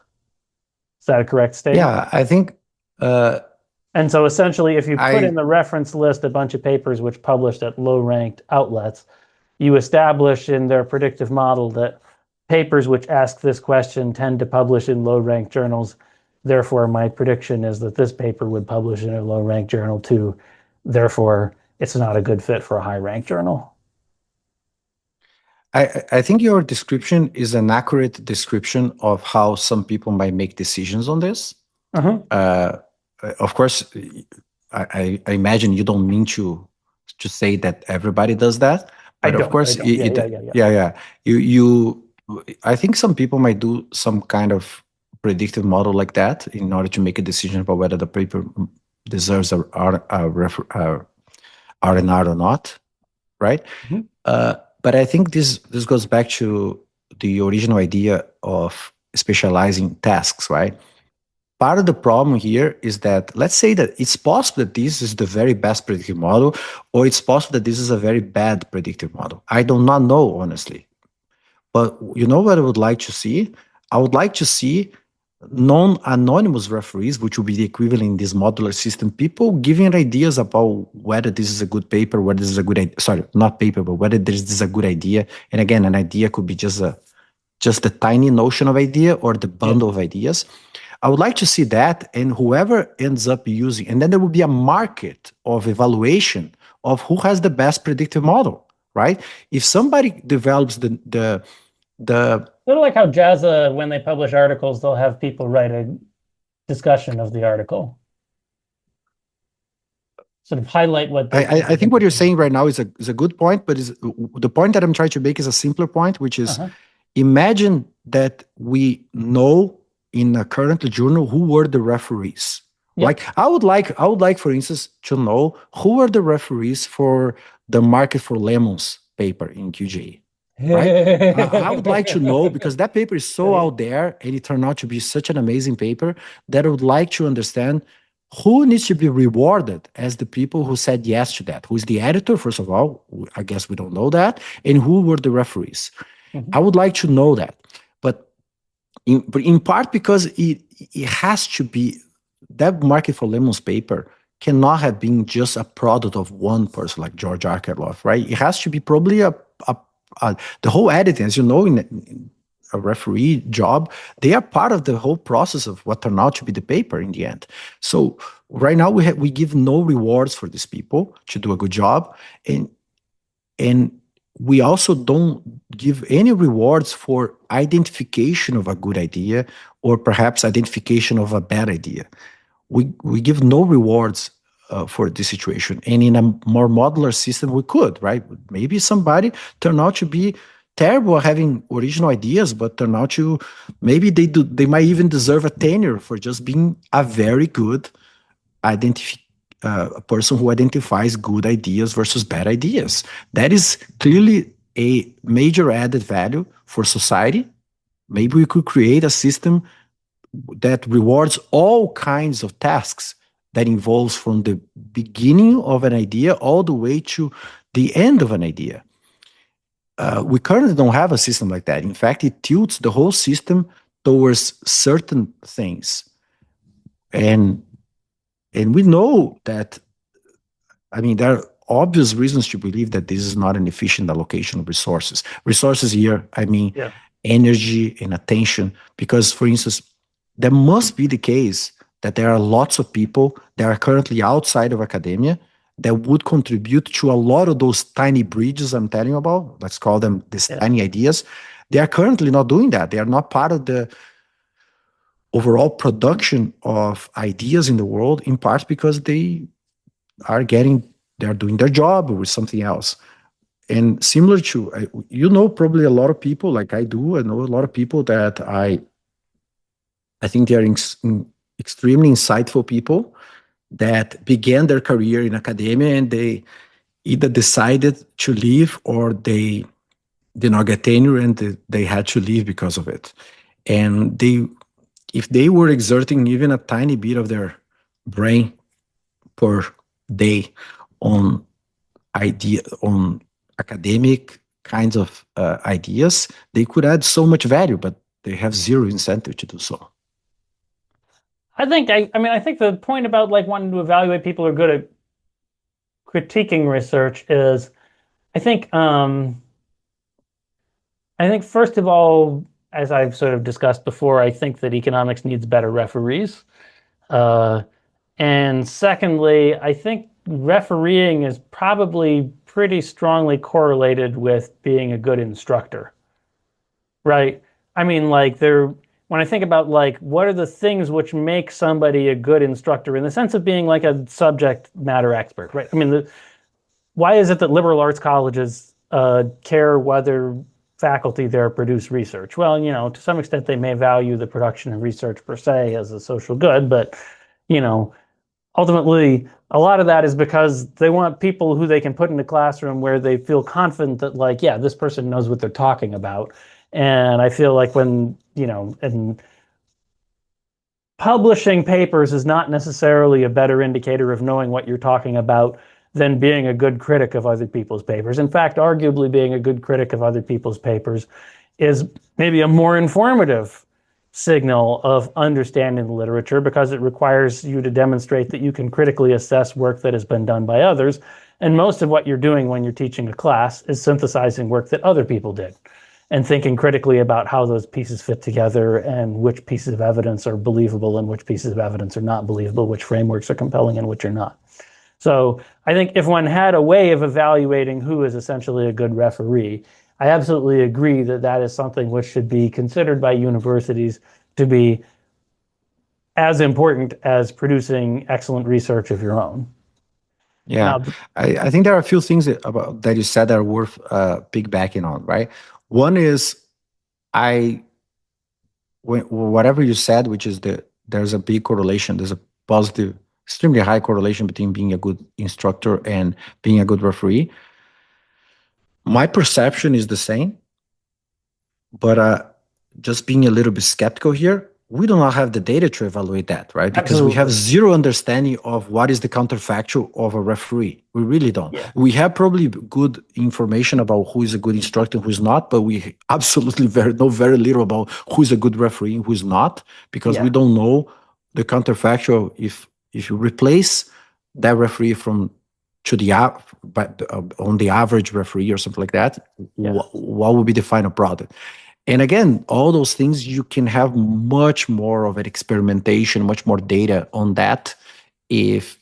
Is that a correct statement? Yeah, I think. And so essentially, if you put in I the reference list a bunch of papers which published at low-ranked outlets, you establish in their predictive model that papers which ask this question tend to publish in low-ranked journals. Therefore, my prediction is that this paper would publish in a low-ranked journal too. Therefore, it's not a good fit for a high-ranked journal. I think your description is an accurate description of how some people might make decisions on this. Of course, I imagine you don't mean to say that everybody does that, but of course, I think some people might do some kind of predictive model like that in order to make a decision about whether the paper deserves a R&R or not, right? But I think this goes back to the original idea of specializing tasks, right? Part of the problem here is that, let's say that it's possible that this is the very best predictive model, or it's possible that this is a very bad predictive model. I do not know, honestly. But you know what I would like to see? I would like to see non-anonymous referees, which would be the equivalent in this modular system, people giving ideas about whether this is a good paper, whether this is a good idea, sorry, not paper, but whether this is a good idea. And again, an idea could be just a tiny notion of idea or the bundle of ideas. I would like to see that, and whoever ends up using, and then there will be a market of evaluation of who has the best predictive model, right? If somebody develops the sort of like how Jazza, when they publish articles, they'll have people write a discussion of the article, sort of highlight what I think what you're saying right now is a good point, but the point that I'm trying to make is a simpler point, which is imagine that we know in a current journal who were the referees. Like I would like, for instance, to know who were the referees for the Market for Lemons paper in QJ. Right? I would like to know, because that paper is so out there and it turned out to be such an amazing paper, that I would like to understand who needs to be rewarded as the people who said yes to that. Who's the editor, first of all? I guess we don't know that. And who were the referees? I would like to know that. But in part because it has to be, that Market for Lemons paper cannot have been just a product of one person like George Akerlof, right? It has to be probably the whole editing, as you know, in a referee job, they are part of the whole process of what turned out to be the paper in the end. So right now we give no rewards for these people to do a good job, and we also don't give any rewards for identification of a good idea or perhaps identification of a bad idea. We give no rewards for this situation. And in a more modular system, we could, right? Maybe somebody turned out to be terrible at having original ideas, but turn out to, maybe they might even deserve a tenure for just being a very good a person who identifies good ideas versus bad ideas. That is clearly a major added value for society. Maybe we could create a system that rewards all kinds of tasks that involves from the beginning of an idea all the way to the end of an idea. We currently don't have a system like that. In fact, it tilts the whole system towards certain things. And we know that, I mean, there are obvious reasons to believe that this is not an efficient allocation of resources. Resources here, I mean, energy and attention, because, for instance, there must be the case that there are lots of people that are currently outside of academia that would contribute to a lot of those tiny bridges I'm telling you about. Let's call them these tiny ideas. They are currently not doing that. They are not part of the overall production of ideas in the world, in part because they are doing their job with something else. And similar to, you know, probably a lot of people like I do. I know a lot of people that I think they are extremely insightful people that began their career in academia and they either decided to leave or they did not get tenure, and they had to leave because of it. And if they were exerting even a tiny bit of their brain per day on on academic kinds of ideas, they could add so much value, but they have zero incentive to do so. I think I think the point about like wanting to evaluate people who are good at critiquing research is I think first of all, as I've sort of discussed before, I think that economics needs better referees. Uh, and secondly, I think refereeing is probably pretty strongly correlated with being a good instructor, right? I mean, like when I think about like what are the things which make somebody a good instructor in the sense of being like a subject matter expert, right? I mean, why is it that liberal arts colleges care whether faculty there produce research? Well, to some extent, they may value the production of research per se as a social good, but you know, ultimately, a lot of that is because they want people who they can put in a classroom where they feel confident that, like, yeah, this person knows what they're talking about. And I feel like and publishing papers is not necessarily a better indicator of knowing what you're talking about than being a good critic of other people's papers. In fact, arguably being a good critic of other people's papers is maybe a more informative signal of understanding the literature because it requires you to demonstrate that you can critically assess work that has been done by others. And most of what you're doing when you're teaching a class is synthesizing work that other people did and thinking critically about how those pieces fit together and which pieces of evidence are believable and which pieces of evidence are not believable, which frameworks are compelling and which are not. So I think if one had a way of evaluating who is essentially a good referee, I absolutely agree that that is something which should be considered by universities to be as important as producing excellent research of your own. Yeah, Now, I think there are a few things about that you said that are worth piggybacking on, right? One is whatever you said, which is there's a big correlation, there's a positive, extremely high correlation between being a good instructor and being a good referee. My perception is the same, but just being a little bit skeptical here, we do not have the data to evaluate that, right? Because we have zero understanding of what is the counterfactual of a referee. We really don't. Yeah. We have probably good information about who is a good instructor and who's not, but we absolutely know very little about who's a good referee and who's not, because we don't know the counterfactual. If you replace that referee on the average referee or something like that, what would be the final product? And again, all those things, you can have much more of an experimentation, much more data on that if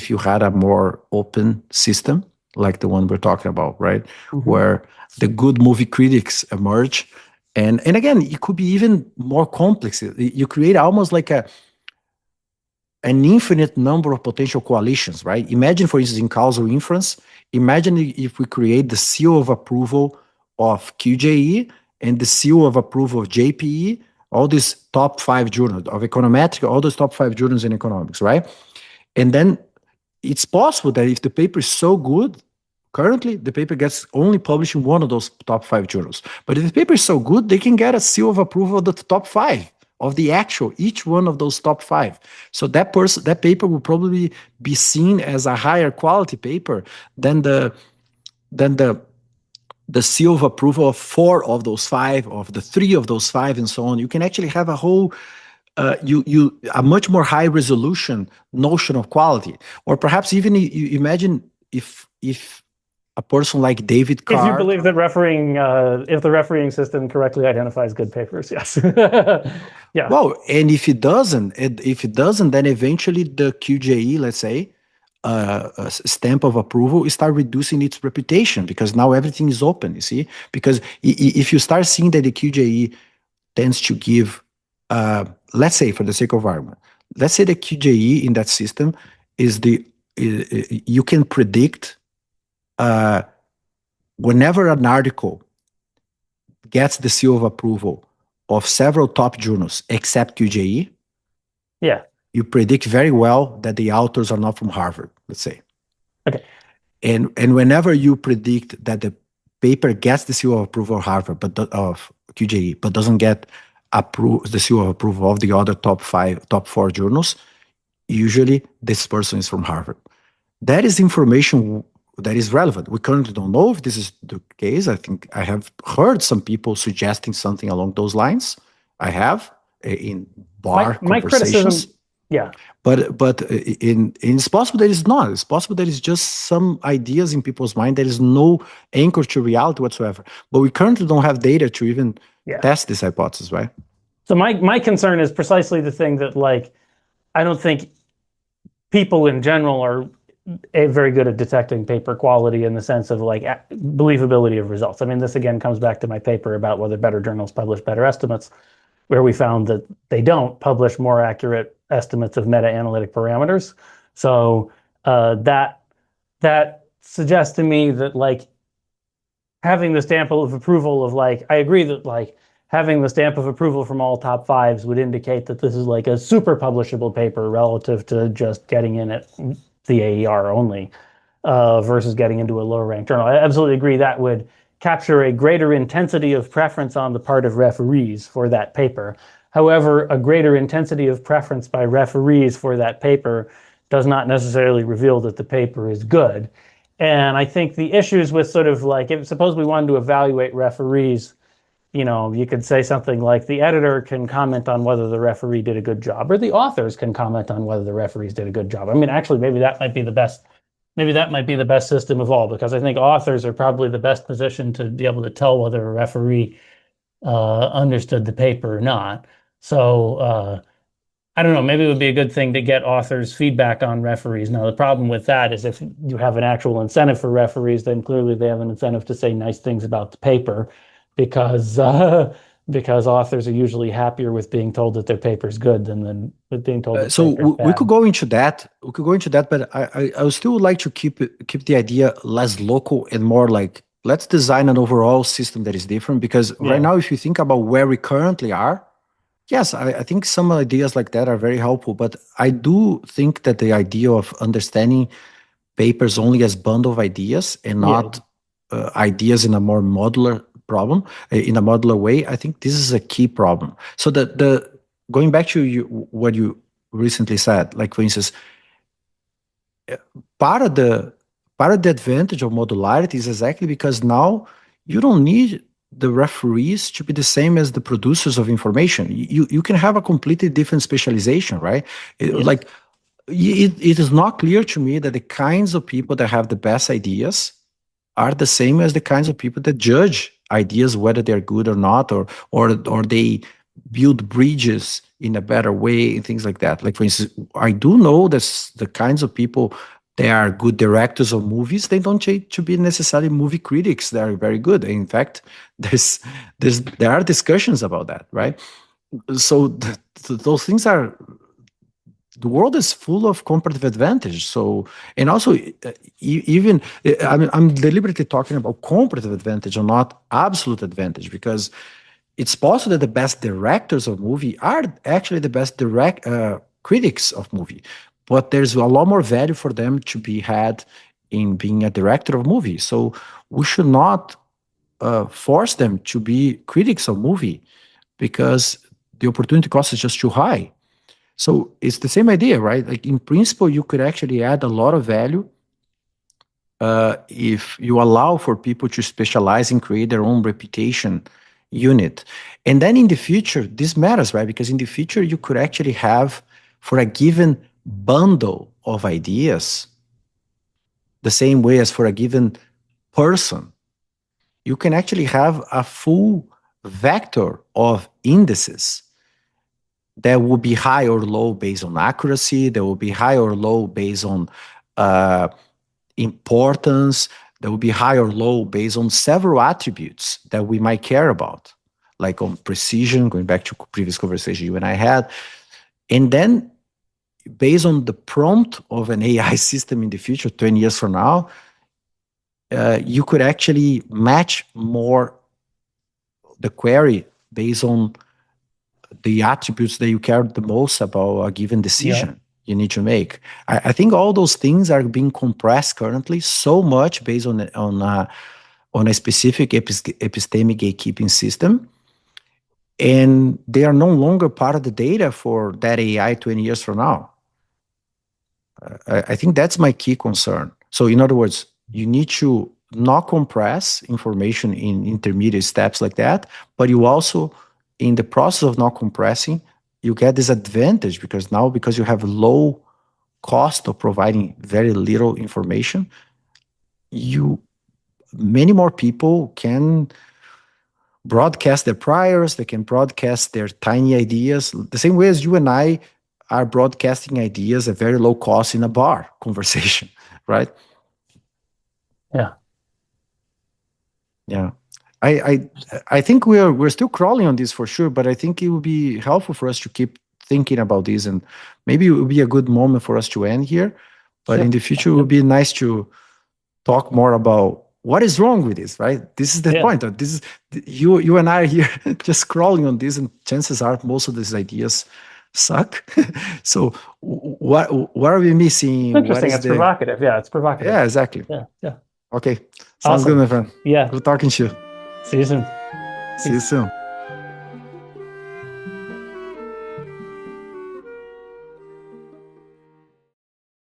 you had a more open system like the one we're talking about, right? Mm-hmm. Where the good movie critics emerge. And again, it could be even more complex. You create almost like an infinite number of potential coalitions, right? Imagine, for instance, in causal inference, imagine if we create the seal of approval of QJE and the seal of approval of JPE, all these top 5 journals of econometrics, all those top 5 journals in economics, right? And then it's possible that if the paper is so good, currently the paper gets only published in one of those top 5 journals. But if the paper is so good, they can get a seal of approval of the top 5 of the actual, each one of those top 5. So that paper will probably be seen as a higher quality paper than the seal of approval of 4 of those 5, of the 3 of those 5, and so on. You can actually have a whole a much more high resolution notion of quality. Or perhaps even you imagine if a person like David Carr, if you believe that if the refereeing system correctly identifies good papers, yes. Yeah. Well, and if it doesn't, then eventually the QJE, let's say, a stamp of approval, start reducing its reputation because now everything is open, you see? Because if you start seeing that the QJE tends to give, let's say for the sake of argument, let's say the QJE in that system is you can predict whenever an article gets the seal of approval of several top journals except QJE, you predict very well that the authors are not from Harvard, let's say. Okay. And whenever you predict that the paper gets the seal of approval of Harvard, but of QJE, but doesn't get the seal of approval of the other top 4 journals, usually this person is from Harvard. That is information that is relevant. We currently don't know if this is the case. I think I have heard some people suggesting something along those lines. I have in bar my conversations. criticism, yeah. But it's possible that it's not. It's possible that it's just some ideas in people's mind. There is no anchor to reality whatsoever. But we currently don't have data to even test this hypothesis, right? So my concern is precisely the thing that, like, I don't think people in general are very good at detecting paper quality in the sense of like believability of results. I mean, this again comes back to my paper about whether better journals publish better estimates, where we found that they don't publish more accurate estimates of meta-analytic parameters. So that suggests to me that, like, having the stamp of approval of, like, I agree that, like, having the stamp of approval from all top 5s would indicate that this is like a super publishable paper relative to just getting in at the AER only versus getting into a lower ranked journal. I absolutely agree that would capture a greater intensity of preference on the part of referees for that paper. However, a greater intensity of preference by referees for that paper does not necessarily reveal that the paper is good. And I think the issues with sort of like, if suppose we wanted to evaluate referees, you could say something like the editor can comment on whether the referee did a good job, or the authors can comment on whether the referees did a good job. I mean, actually, maybe that might be the best system of all, because I think authors are probably the best position to be able to tell whether a referee understood the paper or not. So I don't know, maybe it would be a good thing to get authors' feedback on referees. Now, the problem with that is if you have an actual incentive for referees, then clearly they have an incentive to say nice things about the paper, because authors are usually happier with being told that their paper is good than with being told that so paper is bad. We could go into that. But I would still like to keep the idea less local and more like, let's design an overall system that is different. Because right now, if you think about where we currently are, yes, I think some ideas like that are very helpful. But I do think that the idea of understanding papers only as bundle of ideas and not ideas in a more modular in a modular way, I think this is a key problem. So the going back to what you recently said, like for instance, part of the advantage of modularity is exactly because now you don't need the referees to be the same as the producers of information. You can have a completely different specialization, right? Like it is not clear to me that the kinds of people that have the best ideas are the same as the kinds of people that judge ideas whether they're good or not, or they build bridges in a better way and things like that. Like for instance, I do know that the kinds of people that are good directors of movies, they don't need to be necessarily movie critics. They are very good. In fact, there are discussions about that, right? So those things are. The world is full of comparative advantage. So, and also even, I mean, I'm deliberately talking about comparative advantage and not absolute advantage, because it's possible that the best directors of movie are actually the best critics of movie, but there's a lot more value for them to be had in being a director of movie. So we should not force them to be critics of movie, because the opportunity cost is just too high. So it's the same idea, right? Like in principle, you could actually add a lot of value if you allow for people to specialize and create their own reputation unit. And then in the future, this matters, right? Because in the future, you could actually have, for a given bundle of ideas, the same way as for a given person, you can actually have a full vector of indices that will be high or low based on accuracy. That will be high or low based on importance. That will be high or low based on several attributes that we might care about, like on precision, going back to previous conversation you and I had. And then based on the prompt of an AI system in the future, 20 years from now, you could actually match more the query based on the attributes that you care the most about a given decision you need to make. I think all those things are being compressed currently so much based on on a specific epistemic gatekeeping system, and they are no longer part of the data for that AI 20 years from now. I think that's my key concern. So in other words, you need to not compress information in intermediate steps like that, but you also, in the process of not compressing, you get this advantage because you have low cost of providing very little information, many more people can broadcast their priors, they can broadcast their tiny ideas, the same way as you and I are broadcasting ideas at very low cost in a bar conversation, right? Yeah. Yeah. I think we're still crawling on this for sure, but I think it would be helpful for us to keep thinking about this, and maybe it would be a good moment for us to end here. But in the future, it would be nice to talk more about what is wrong with this, right? This is the point. This is you and I are here just crawling on this, and chances are most of these ideas suck. So what are we missing? It's interesting. It's provocative. Yeah, it's provocative. Yeah, exactly. Yeah. Okay. Sounds good, my friend. Yeah. Good talking to you. See you soon. See you soon.